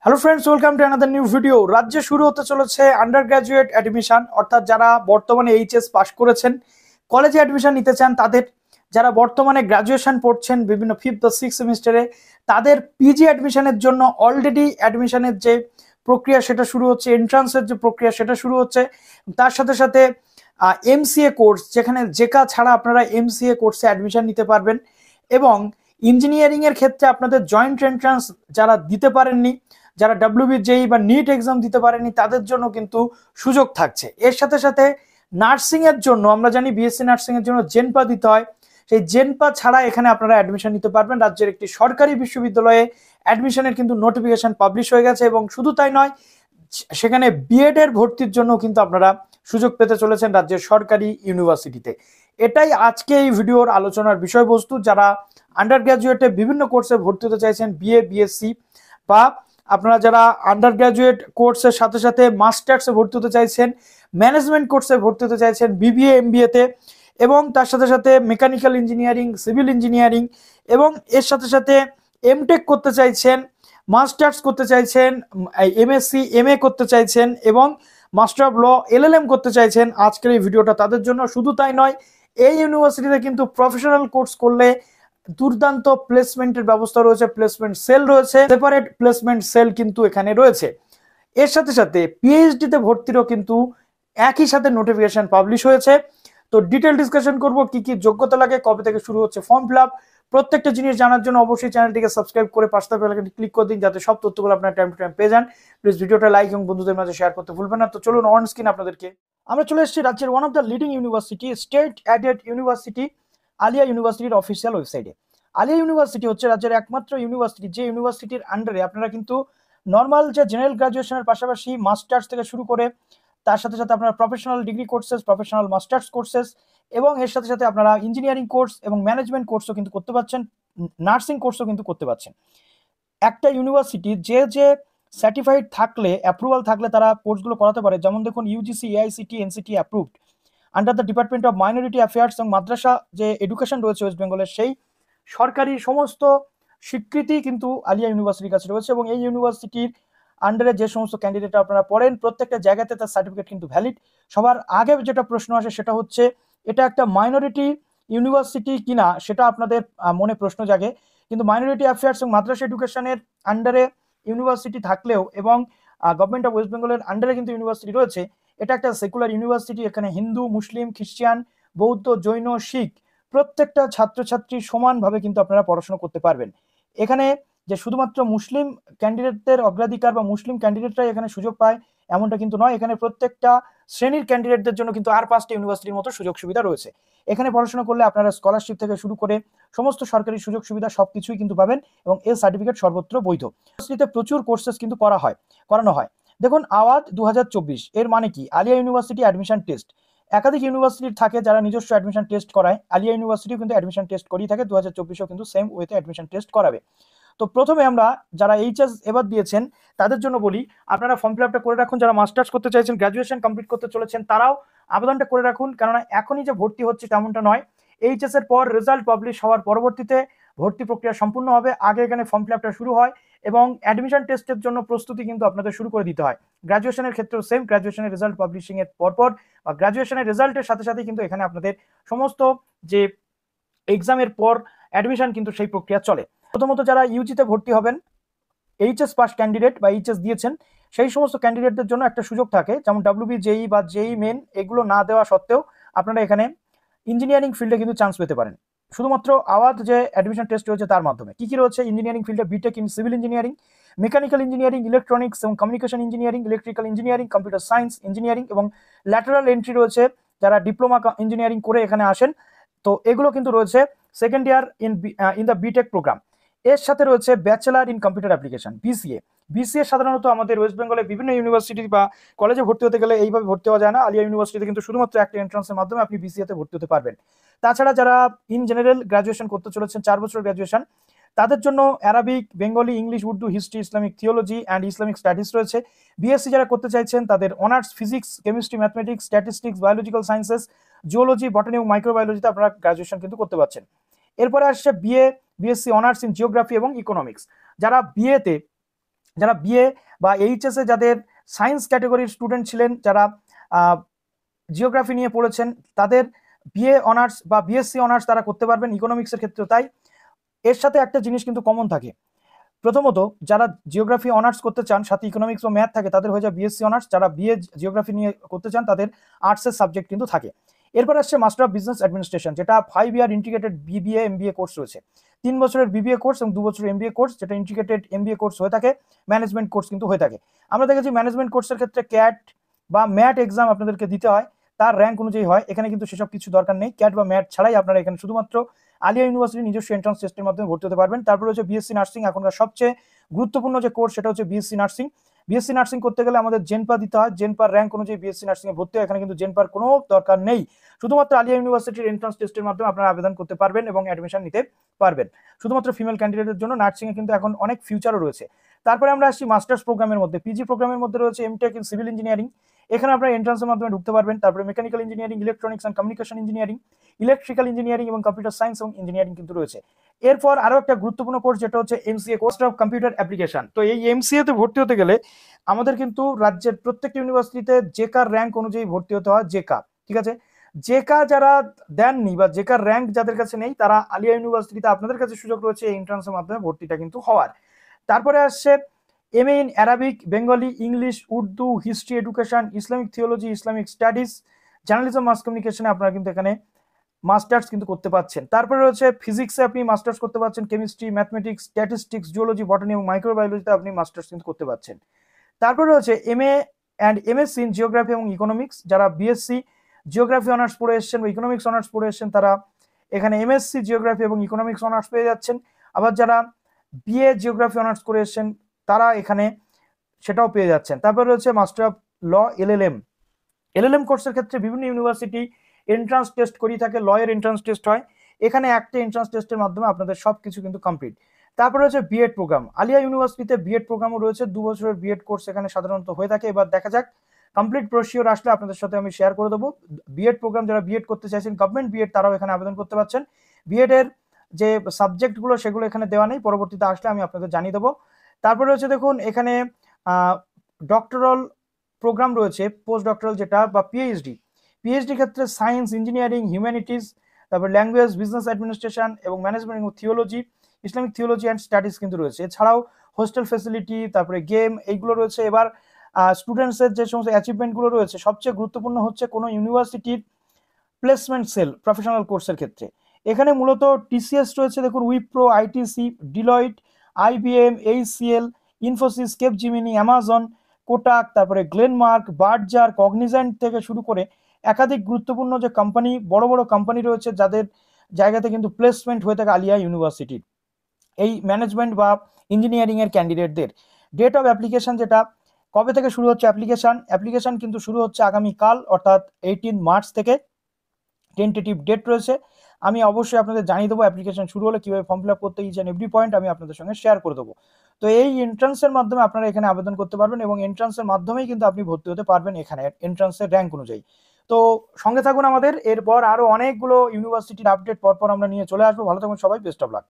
Hello friends, welcome to another new video. রাজ্যে শুরু হতে চলেছে আন্ডার গ্র্যাজুয়েট অ্যাডমিশন, অর্থাৎ যারা বর্তমানে এইচএস পাস করেছেন, কলেজে অ্যাডমিশন নিতে চান তাদের, যারা বর্তমানে গ্র্যাজুয়েশন পড়ছেন বিভিন্ন ফিফথ ও সিক্স সেমিস্টারে, তাদের পিজি অ্যাডমিশনের জন্য অলরেডি অ্যাডমিশনের যে প্রক্রিয়া সেটা শুরু হচ্ছে, এন্ট্রান্সের যে প্রক্রিয়া সেটা শুরু হচ্ছে। তার সাথে সাথে এমসিএ কোর্স, যেখানে জেকা ছাড়া আপনারা এমসিএ কোর্সে অ্যাডমিশন নিতে পারবেন। এবং ইঞ্জিনিয়ারিং এর ক্ষেত্রে আপনাদের জয়েন্ট এন্ট্রান্স যারা দিতে পারেননি, যারা ডাব্লিউবিজেই বা নিট এক্সাম দিতে পারেনি, তাদের জন্য কিন্তু সুযোগ থাকছে। এর সাথে সাথে নার্সিং এর জন্য আমরা জানি বিএসসি নার্সিং এর জন্য জেনপা দিতে হয়, সেই জেনপা ছাড়া এখানে আপনারা অ্যাডমিশন নিতে পারবেন। রাজ্যের একটি সরকারি বিশ্ববিদ্যালয়ে অ্যাডমিশনের কিন্তু নোটিফিকেশন পাবলিশ হয়ে গেছে, এবং শুধু তাই নয়, সেখানে বিএড এর ভর্তির জন্য কিন্তু আপনারা সুযোগ পেতে চলেছেন রাজ্যের সরকারি ইউনিভার্সিটিতে। এটাই আজকে এই ভিডিওর আলোচনার বিষয়বস্তু। যারা আন্ডার গ্র্যাজুয়েটে বিভিন্ন কোর্সে ভর্তি হতে চাইছেন, বিএ বিএসসি, বা আপনারা যারা আন্ডার গ্র্যাজুয়েট কোর্সের সাথে সাথে মাস্টার্সে ভর্তি হতে চাইছেন, ম্যানেজমেন্ট কোর্সে ভর্তি হতে চাইছেন, বিবিএ এমবিএতে, এবং তার সাথে সাথে মেকানিক্যাল ইঞ্জিনিয়ারিং, সিভিল ইঞ্জিনিয়ারিং, এবং এর সাথে সাথে এমটেক করতে চাইছেন, মাস্টার্স করতে চাইছেন, এমএসসি এমএ করতে চাইছেন, এবং মাস্টার অফ ল এলএলএম করতে চাইছেন, আজকের এই ভিডিওটা তাদের জন্য। শুধু তাই নয়, এই ইউনিভার্সিটিতে কিন্তু প্রফেশনাল কোর্স করলে দুর্দান্ত প্লেসমেন্টের ব্যবস্থা রয়েছে, প্লেসমেন্ট সেল রয়েছে, সেপারেট প্লেসমেন্ট সেল কিন্তু এখানে রয়েছে। এর সাথে সাথে পিএইচডি তে ভর্তিরও কিন্তু একই সাথে নোটিফিকেশন পাবলিশ হয়েছে। তো ডিটেল ডিসকাশন করব, কি কি যোগ্যতা লাগে, কবে থেকে শুরু হচ্ছে ফর্ম ফিল আপ, প্রত্যেকটা জিনিস জানার জন্য অবশ্যই চ্যানেলটিকে সাবস্ক্রাইব করে পাশে থাকা বেল আইকনটি ক্লিক করে দিন, যাতে সব তথ্যগুলো আপনারা টাইম টু টাইম পেয়ে যান। প্লিজ ভিডিওটা লাইক এবং বন্ধুদের মাঝে শেয়ার করতে ভুলবেন না। তো চলুন অন স্ক্রিন আপনাদেরকে আমরা চলে এসেছি রাজ্যের one of the leading university, state aided university, Aliah ইউনিভার্সিটির অফিসিয়াল ওয়েবসাইটে। আলিয়া ইউনিভার্সিটি হচ্ছে রাজ্যের একমাত্র ইউনিভার্সিটি যে ইউনিভার্সিটির আন্ডারে আপনারা কিন্তু নর্মাল যে জেনারেল গ্রাজুয়েশনের পাশাপাশি মাস্টার্স থেকে শুরু করে তার সাথে সাথে আপনারা professional degree courses, professional masters courses, এবং এর সাথে সাথে আপনারা ইঞ্জিনিয়ারিং কোর্স এবং ম্যানেজমেন্ট কোর্সও কিন্তু করতে পারছেন, নার্সিং কোর্সও কিন্তু করতে পারছেন। একটা ইউনিভার্সিটি যে যে সার্টিফাইড থাকলে, অ্যাপ্রুভাল থাকলে তারা কোর্সগুলো করাতে পারে, যেমন দেখুন UGC, AICTE, NCT approved under the department of minority affairs, এবং মাদ্রাসা যে এডুকেশন রয়েছে ওয়েস্ট বেঙ্গলের, সেই সরকারি সমস্ত স্বীকৃতি কিন্তু আলিয়া ইউনিভার্সিটির কাছে রয়েছে। এবং এই ইউনিভার্সিটির আন্ডারে যে সমস্ত ক্যান্ডিডেট আপনারা পড়েন, প্রত্যেকটা জায়গাতে তার সার্টিফিকেট কিন্তু ভ্যালিড। সবার আগে যেটা প্রশ্ন আসে সেটা হচ্ছে, এটা একটা মাইনরিটি ইউনিভার্সিটি কিনা সেটা আপনাদের মনে প্রশ্ন জাগে। কিন্তু মাইনরিটি অ্যাফেয়ার্স এবং মাদ্রাসা এডুকেশনের আন্ডারে ইউনিভার্সিটি থাকলেও, এবং গভর্নমেন্ট অফ ওয়েস্ট বেঙ্গলের আন্ডারে কিন্তু ইউনিভার্সিটি রয়েছে, এটা একটা সেকুলার ইউনিভার্সিটি। এখানে হিন্দু, মুসলিম, খ্রিস্টান, বৌদ্ধ, জৈন, শিখ প্রত্যেকটা ছাত্রছাত্রী সমানভাবে কিন্তু আপনারা পড়াশোনা করতে পারবেন। এখানে যে শুধুমাত্র মুসলিম ক্যান্ডিডেটদের অগ্রাধিকার বা মুসলিম ক্যান্ডিডেটরাই এখানে সুযোগ পায় এমনটা কিন্তু নয়। এখানে প্রত্যেকটা শ্রেণীর ক্যান্ডিডেটদের জন্য কিন্তু আর 5টা ইউনিভার্সিটির মতো সুযোগ সুবিধা রয়েছে। এখানে পড়াশোনা করলে আপনারা স্কলারশিপ থেকে শুরু করে সমস্ত সরকারি সুযোগ সুবিধা সবকিছুই কিন্তু পাবেন, এবং এই সার্টিফিকেট সর্বত্র বৈধ। ইউনিভার্সিটিতে প্রচুর কোর্সেস কিন্তু করানো হয়। দেখুন আওয়াজ 2024, এর মানে কি? Aliah university admission test. একাধিক ইউনিভার্সিটির থাকে যারা নিজস্ব অ্যাডমিশন টেস্ট করায়, আলিয়া ইউনিভার্সিটিও কিন্তু অ্যাডমিশন টেস্ট করিয়ে থাকে। 2024এও কিন্তু সেম ওয়েতে অ্যাডমিশন টেস্ট করাবে। তো প্রথমে আমরা যারা এইচএস এবার দিয়েছেন তাদের জন্য বলি, আপনারা ফর্ম ফিল আপটা করে রাখুন। যারা মাস্টার্স করতে চাইছেন, গ্র্যাজুয়েশন কমপ্লিট করতে চলেছেন, তারাও আবেদনটা করে রাখুন, কেননা এখনই যে ভর্তি হচ্ছে তেমনটা নয়। এইচএস এর পর রেজাল্ট পাবলিশ হওয়ার পরবর্তীতে ভর্তি প্রক্রিয়া সম্পূর্ণ হবে। আগে এখানে ফর্ম ফিল আপটা শুরু হয়, এবং অ্যাডমিশন টেস্টের জন্য প্রস্তুতি কিন্তু আপনাদের শুরু করে দিতে হয়। গ্র্যাজুয়েশনের ক্ষেত্রেও সেম, গ্র্যাজুয়েশনের রেজাল্ট পাবলিশিং এর পরপর বা গ্র্যাজুয়েশনের রেজাল্টের সাথে সাথে কিন্তু এখানে আপনাদের সমস্ত যে এক্সামের পর অ্যাডমিশন কিন্তু সেই প্রক্রিয়া চলে। প্রথমত যারা ইউজিতে ভর্তি হবেন, এইচএস পাস ক্যান্ডিডেট বা এইচএস দিয়েছেন, সেই সমস্ত ক্যান্ডিডেটদের জন্য একটা সুযোগ থাকে, যেমন ডাব্লিউবি, জেই বা জেই মেন এগুলো না দেওয়া সত্ত্বেও আপনারা এখানে ইঞ্জিনিয়ারিং ফিল্ডে কিন্তু চান্স পেতে পারেন, শুধুমাত্র আওয়াজ যে অ্যাডমিশন টেস্ট রয়েছে তার মাধ্যমে। কি কি রয়েছে ইঞ্জিনিয়ারিং ফিল্ডে? BTech in civil engineering, mechanical engineering, electronics এবং communication engineering, electrical engineering, computer science engineering, এবং ল্যাটারাল এন্ট্রি রয়েছে যারা ডিপ্লোমা ইঞ্জিনিয়ারিং করে এখানে আসেন। তো এগুলো কিন্তু রয়েছে second year in the BTech program. এর সাথে রয়েছে bachelor in computer application, BCA. BCA সাধারণত আমাদের ওয়েস্ট বেঙ্গলে বিভিন্ন ইউনিভার্সিটি বা কলেজে ভর্তি হতে গেলে এইভাবে ভর্তি হওয়া যায় না। আলিয়া ইউনিভার্সিটিতে কিন্তু শুধুমাত্র একটা এন্ট্রান্সের মাধ্যমে আপনি বিসিএ তে ভর্তি হতে পারবেন। তাছাড়া যারা ইন জেনারেল গ্র্যাজুয়েশন করতে চলেছেন, 4 বছর গ্র্যাজুয়েশন, তাদের জন্য Arabic, Bengali, English, Urdu, history, Islamic theology and Islamic studies রয়েছে। বিএসসি যারা করতে চাইছেন তাদের honours physics, chemistry, mathematics, statistics, biological sciences, geology, botany এবং মাইক্রোবায়োলজিতে আপনারা গ্র্যাজুয়েশন কিন্তু করতে পারছেন। এরপরে আসছে বিএসসি অনার্স ইন জিওগ্রাফি এবং ইকোনমিক্স। যারা বিএতে যারা বিএ বা এইচএসে যাদের সায়েন্স ক্যাটাগরির স্টুডেন্ট ছিলেন, যারা জিওগ্রাফি নিয়ে পড়েছেন, তাদের বিএ অনার্স বা বিএসসি অনার্স তারা করতে পারবেন, ইকোনমিক্সের ক্ষেত্রে তাই। এর সাথে একটা জিনিস কিন্তু কমন থাকে, প্রথমত যারা জিওগ্রাফি অনার্স করতে চান সাথে ইকোনমিক্স বা ম্যাথ থাকে তাদের হয়ে যায় বিএসসি অনার্স, যারা বিএ জিওগ্রাফি নিয়ে করতে চান তাদের আর্টসের সাবজেক্ট কিন্তু থাকে। এরপর আসছে মাস্টার অফ বিজনেস অ্যাডমিনিস্ট্রেশন, যেটা 5 year integrated BBA MBA course রয়েছে, 3 বছরের বিবিএ কোর্স এবং 2 বছরের এমবিএ কোর্স, যেটা ইন্টিগ্রেটেড এমবিএ কোর্স হয়ে থাকে, ম্যানেজমেন্ট কোর্স কিন্তু হয়ে থাকে। আমরা দেখেছি ম্যানেজমেন্ট কোর্সের ক্ষেত্রে ক্যাট বা ম্যাট এক্সাম আপনাদেরকে দিতে হয়, তার র্যাঙ্ক অনুযায়ী হয়। এখানে কিন্তু সেসব কিছু দরকার নেই, ক্যাট বা ম্যাট ছাড়াই আপনারা এখানে শুধুমাত্র আলিয়া ইউনিভার্সিটির নিজস্ব এন্ট্রান্স টেস্টের মাধ্যমে ভর্তি হতে পারবেন। তারপরে হচ্ছে বিএসসি নার্সিং, এখনকার সবচেয়ে গুরুত্বপূর্ণ যে কোর্স সেটা হচ্ছে বিএসসি নার্সিং। বিএসসি নার্সিং করতে গেলে আমাদের জেনপা দিতে হয়, জেনপার র্যাঙ্ক অনুযায়ী বিএসসি নার্সিং এ ভর্তি হয়। এখানে কিন্তু জেনপার কোনো দরকার নেই, শুধুমাত্র আলিয়া ইউনিভার্সিটির এন্ট্রান্স টেস্টের মাধ্যমে আপনারা আবেদন করতে পারবেন এবং অ্যাডমিশন নিতে পারবেন। শুধুমাত্র ফিমেল ক্যান্ডিডেটের জন্য নার্সিং এ কিন্তু এখন অনেক ফিউচারও রয়েছে। তারপরে আমরা আসছি মাস্টার্স প্রোগ্রামের মধ্যে, পিজি প্রোগ্রামের মধ্যে রয়েছে এমটেক ইন সিভিল ইঞ্জিনিয়ারিং, এখানে আপনারা এন্ট্রান্সের মাধ্যমে ঢুকতে পারবেন। তারপরে mechanical engineering, electronics and communication engineering, electrical engineering এবং কম্পিউটার সায়েন্স এবং ইঞ্জিনিয়ারিং কিন্তু রয়েছে। এরপর আরো একটা গুরুত্বপূর্ণ কোর্স যেটা হচ্ছে MCA, course of computer application. তো এই এমসিএ তে ভর্তি হতে গেলে আমাদের কিন্তু রাজ্যের প্রত্যেকটা ইউনিভার্সিটিতে জেকার র্যাঙ্ক অনুযায়ী ভর্তি হতে হয়, জেকা, ঠিক আছে। জেকা যারা দেননি বা জেকার র্যাঙ্ক যাদের কাছে নেই তারা আলিয়া ইউনিভার্সিটিতে আপনাদের কাছে সুযোগ রয়েছে এই এন্ট্রান্সের মাধ্যমে ভর্তিটা কিন্তু হওয়ার। তারপরে আসছে MA in Arabic, Bengali, English, Urdu, history, education, Islamic theology, Islamic studies, journalism, mass কমিউনিকেশনে আপনারা কিন্তু এখানে মাস্টার্স কিন্তু করতে পারছেন। তারপরে রয়েছে ফিজিক্সে আপনি মাস্টার্স করতে পারছেন, chemistry, mathematics, statistics, geology, botany এবং মাইক্রোবায়োলজিতে আপনি মাস্টার্স কিন্তু করতে পারছেন। তারপরে রয়েছে MA and MSc in geography এবং ইকোনমিক্স, যারা বিএসসি জিওগ্রাফি অনার্স পড়ে এসেছেন বা ইকোনমিক্স অনার্স পড়ে এসেছেন তারা এখানে এমএসসি জিওগ্রাফি এবং ইকোনমিক্স অনার্স পেয়ে যাচ্ছেন। আবার যারা বিএ জিওগ্রাফি অনার্স করে এসেছেন তারা এখানে সেটাও পেয়ে যাচ্ছেন। তারপরে রয়েছে master of law, LLM. LLM কোর্সের ক্ষেত্রে বিভিন্ন ইউনিভার্সিটি এন্ট্রান্স টেস্ট করিয়ে থাকে, ল এর এন্ট্রান্স টেস্ট হয়, এখানে একটা এন্ট্রান্স টেস্টের মাধ্যমে আপনাদের সবকিছু কিন্তু কমপ্লিট। তারপরে রয়েছে বিএড প্রোগ্রাম, আলিয়া ইউনিভার্সিটিতে বিএড প্রোগ্রামও রয়েছে, 2 বছরের বিএড কোর্স এখানে সাধারণত হয়ে থাকে। এবার দেখা যাক কমপ্লিট প্রসিওর আসলে আপনাদের সাথে আমি শেয়ার করে দেবো। বিএড প্রোগ্রাম যারা বিএড করতে চাইছেন গভর্নমেন্ট বিএড তারাও এখানে আবেদন করতে পারছেন। বিএড এর যে সাবজেক্টগুলো সেগুলো এখানে দেওয়া নেই, পরবর্তীতে আসলে আমি আপনাদের জানিয়ে দেবো। তারপরে রয়েছে দেখুন এখানে ডক্টরাল প্রোগ্রাম রয়েছে, পোস্ট ডক্টরাল যেটা বা পিএইচডি। পিএইচডি ক্ষেত্রে সায়েন্স, ইঞ্জিনিয়ারিং, হিউম্যানিটিস, তারপর ল্যাঙ্গুয়েজ, বিজনেস অ্যাডমিনিস্ট্রেশন এবং ম্যানেজমেন্ট এবং theology, Islamic theology and studies কিন্তু রয়েছে। এছাড়াও হোস্টেল ফেসিলিটি, তারপরে গেম, এইগুলো রয়েছে। এবার স্টুডেন্টসের যে সমস্ত অ্যাচিভমেন্টগুলো রয়েছে সবচেয়ে গুরুত্বপূর্ণ হচ্ছে কোনো ইউনিভার্সিটির প্লেসমেন্ট সেল প্রফেশনাল কোর্সের ক্ষেত্রে এখানে মূলত টিসিএস রয়েছে, দেখুন Wipro, ITC, Deloitte, IBM, HCL, Infosys, Capgemini, Amazon, Kotak, তারপরে গ্লেনমার্ক, বার্জার, কগনিজেন্ট থেকে শুরু করে একাধিক গুরুত্বপূর্ণ যে কোম্পানি, বড় বড় কোম্পানি রয়েছে যাদের জায়গাতে কিন্তু প্লেসমেন্ট হয়ে থাকে আলিয়া ইউনিভার্সিটির এই ম্যানেজমেন্ট বা ইঞ্জিনিয়ারিং এর ক্যান্ডিডেটদের। ডেট অফ অ্যাপ্লিকেশন, যেটা কবে থেকে শুরু হচ্ছে অ্যাপ্লিকেশন কিন্তু শুরু হচ্ছে আগামীকাল অর্থাৎ 18 মার্চ থেকে। টেন্টেটিভ ডেট রয়েছে, আমি অবশ্যই আপনাদের জানিয়ে দেবো অ্যাপ্লিকেশন শুরু হলে কিভাবে ফর্ম ফিল আপ করতে, ইচ অ্যান্ড এভরি পয়েন্ট আমি আপনাদের সঙ্গে শেয়ার করে দেবো। তো এই এন্ট্রান্সের মাধ্যমে আপনারা এখানে আবেদন করতে পারবেন এবং এন্ট্রান্সের মাধ্যমেই কিন্তু আপনি ভর্তি হতে পারবেন এখানে এন্ট্রান্সের র্যাঙ্ক অনুযায়ী। তো সঙ্গে থাকুন আমাদের, এরপর আরো অনেকগুলো ইউনিভার্সিটির আপডেট পরপর আমরা নিয়ে চলে আসবো। ভালো থাকুন সবাই, বেস্ট অফ লাক।